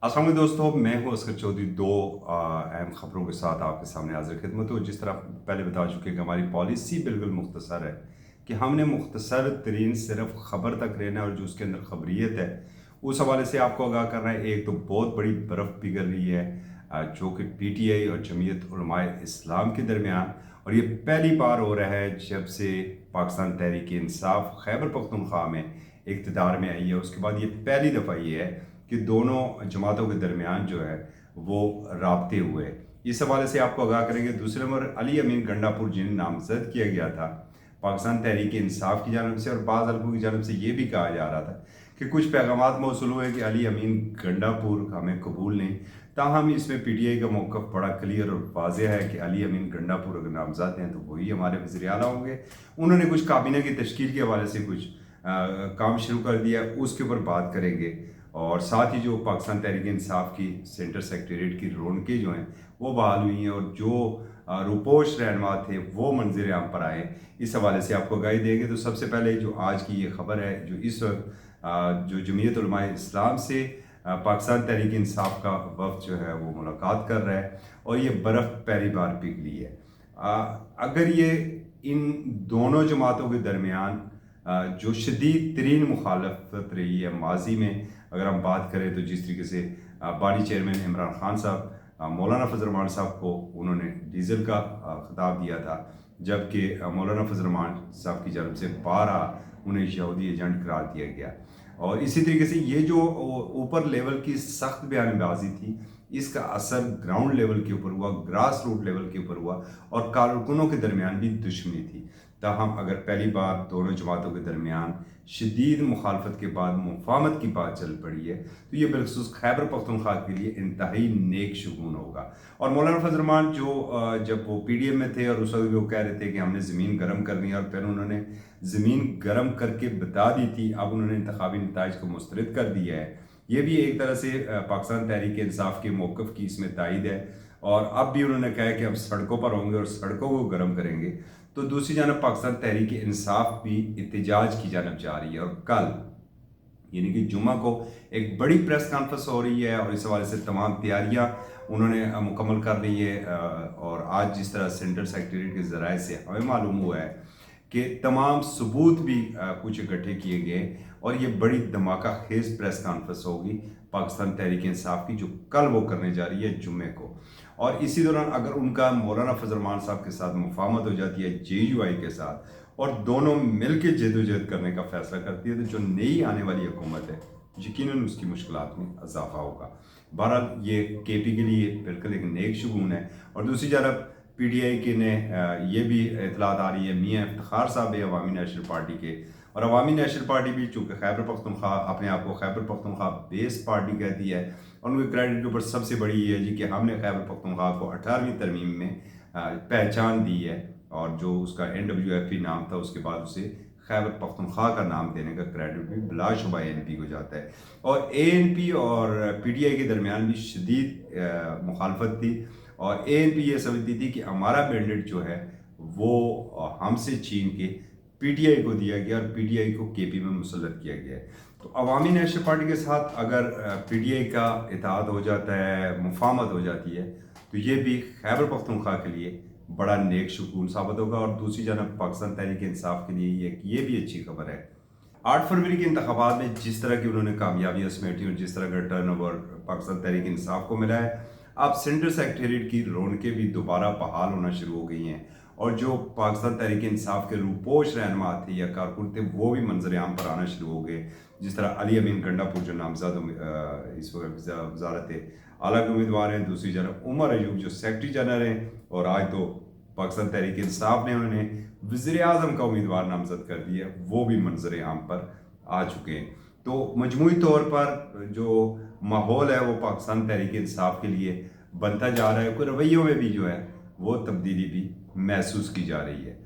अस्सलाम वालेकुम दोस्तों, मैं हूं असगर चौधरी। दो अहम ख़बरों के साथ आपके सामने हाज़िर खिदमत हूँ। जिस तरह पहले बता चुके कि हमारी पॉलिसी बिल्कुल मुख्तसर है कि हमने मुख्तसर तरीन सिर्फ ख़बर तक रहना है और जो उसके अंदर ख़बरियत है उस हवाले से आपको आगाह करना है। एक तो बहुत बड़ी बर्फ़ पिघल रही है जो कि PTI और जमीयत उलमाए इस्लाम के दरमियान, और ये पहली बार हो रहा है जब से पाकिस्तान तहरीक इंसाफ खैबर पख्तूनख्वा में इक़्तिदार में आई है। उसके बाद ये पहली दफ़ा ये है कि दोनों जमातों के दरमियान जो है वो राब्ते हुए। इस हवाले से आपको आगाह करेंगे। दूसरे नंबर अली अमीन गंडापुर जिन्हें नामजद किया गया था पाकिस्तान तहरीक इंसाफ की जानब से, और बाज़ हल्कों की जानब से ये भी कहा जा रहा था कि कुछ पैगामात मौसूल हुए कि अली अमीन गंडापुर हमें कबूल नहीं। ताहम इसमें PTI का मौक़िफ़ बड़ा क्लियर और वाज़ेह है कि अली अमीन गंडापुर अगर नामज़द हैं तो वही हमारे वज़ीर आला होंगे। उन्होंने कुछ काबीना की तश्कील के हवाले से कुछ काम शुरू कर दिया, उसके ऊपर बात करेंगे। और साथ ही जो पाकिस्तान तहरीक इंसाफ की सेंटर सेक्रेटरीट की रौनकें जो हैं वो बहाल हुई हैं, और जो रुपोश रहनुमा थे वो मंजर आम पर आए, इस हवाले से आपको आगाही देंगे। तो सबसे पहले जो आज की ये खबर है, जो इस वक्त जो जमीयत उलमाए इस्लाम से पाकिस्तान तहरीक इंसाफ का वफ़द जो है वो मुलाकात कर रहा है, और ये बर्फ़ पहली बार पिघली है। अगर ये इन दोनों जमातों के दरमियान जो शदीद तरीन मुखालफत रही है माजी में, अगर हम बात करें तो जिस तरीके से बानी चेयरमैन इमरान खान साहब मौलाना फजल रहमान साहब को उन्होंने डीजल का खिताब दिया था, जबकि मौलाना फजल रहमान साहब की जानब से 12 उन्हें यहूदी एजेंट करार दिया गया। और इसी तरीके से ये जो ऊपर लेवल की सख्त बयानबाजी थी, इसका असर ग्राउंड लेवल के ऊपर हुआ, ग्रास रूट लेवल के ऊपर हुआ, और कारकुनों के दरमियान भी दुश्मनी थी। ताहम अगर पहली बार दोनों जमातों के दरमियान शदीद मुखालफत के बाद मुफाहमत की बात चल पड़ी है, तो ये बिलखसूस खैबर पख्तूनख्वा के लिए इंतहाई नेक शगुन होगा। और मौलाना फजल रहमान जो जब वो PDM में थे और उस वक्त वो कह रहे थे कि हमने ज़मीन गर्म करनी है, और फिर उन्होंने ज़मीन गर्म करके बता दी थी, अब उन्होंने इंतखाबी नताइज को मुस्तरद कर दिया है। ये भी एक तरह से पाकिस्तान तहरीक इंसाफ के मौक़िफ़ की इसमें तायद है। और अब भी उन्होंने कहा है कि हम सड़कों पर होंगे और सड़कों को गर्म करेंगे। तो दूसरी जानब पाकिस्तान तहरीक इंसाफ भी एहतजाज की जानब जा रही है, और कल यानी कि जुम्मा को एक बड़ी प्रेस कॉन्फ्रेंस हो रही है, और इस हवाले से तमाम तैयारियां उन्होंने मुकम्मल कर ली है। और आज जिस तरह सेंट्रल सेक्रेटरीट के ज़राए से हमें मालूम हुआ है कि तमाम सबूत भी कुछ इकट्ठे किए गए, और ये बड़ी धमाका खेज प्रेस कॉन्फ्रेंस होगी पाकिस्तान तहरीक इंसाफ की, जो कल वो करने जा रही है जुम्मे को। और इसी दौरान अगर उनका मौलाना फजल रहमान साहब के साथ मुफाहमत हो जाती है JUI के साथ, और दोनों मिल के जदोजहद करने का फैसला करती है, तो जो नई आने वाली हुकूमत है यकीनन उसकी मुश्किलात में इजाफा होगा। बहरहाल ये KP के लिए बिल्कुल एक नेक शगुन है। और दूसरी जानब PTI के ने ये भी इतलात आ रही है, मियाँ इफ्तिखार साहब है अवामी नेशनल पार्टी के, और अवामी नेशनल पार्टी भी चूँकि खैबर पख्तूनख्वा अपने आप को खैबर पख्तूनख्वा बेस पार्टी कहती है, और उनके क्रेडिट के ऊपर सबसे बड़ी ये है जी कि हमने खैबर पख्तूनख्वा को 18वीं तरमीम में पहचान दी है, और जो उसका NWFP नाम था उसके बाद उसे खैबर पख्तूनख्वा का नाम देने का क्रेडिट भी बिलाशुबा ANP को जाता है। और ANP और PTI के दरमियान भी शदीद मुखालफत थी, और ANP ये समझती थी कि हमारा मैंडेट जो है वो हमसे छीन के PTI को दिया गया, और PTI को KP में मुसल्लत किया गया है। तो अवामी नेशनल पार्टी के साथ अगर PTI का इत्तेहाद हो जाता है, मुफाहमत हो जाती है, तो ये भी खैबर पख्तूनख्वा के लिए बड़ा नेक शगुन साबित होगा। और दूसरी जानब पाकिस्तान तहरीक इंसाफ के लिए ये भी अच्छी खबर है। 8 फरवरी के इंतखाबात में जिस तरह की उन्होंने कामयाबियाँ समेटी और जिस तरह का टर्नओवर पाकिस्तान तहरीक इंसाफ को मिला है, अब सेंट्रल सेक्रेटरीट की रौनकें भी दोबारा बहाल होना शुरू हो गई हैं, और जो पाकिस्तान तहरीक इंसाफ के रूपोश रहनुमा थे या कारकुन थे वो भी मंजर आम पर आना शुरू हो गए। जिस तरह अली अमीन गंडापुर जो नामजद इस वक्त वजारत आला के उम्मीदवार हैं, दूसरी जानब उमर अयूब जो सेक्रेटरी जनरल हैं, और आज तो पाकिस्तान तहरीक इंसाफ ने उन्हें वज़ीर आज़म का उम्मीदवार नामजद कर दिया, वो भी मंजर आम पर आ चुके हैं। तो मजमूई तौर पर जो माहौल है वो पाकिस्तान तहरीक इंसाफ के लिए बनता जा रहा है। कोई रवैयों में भी जो है वो तब्दीली भी महसूस की जा रही है।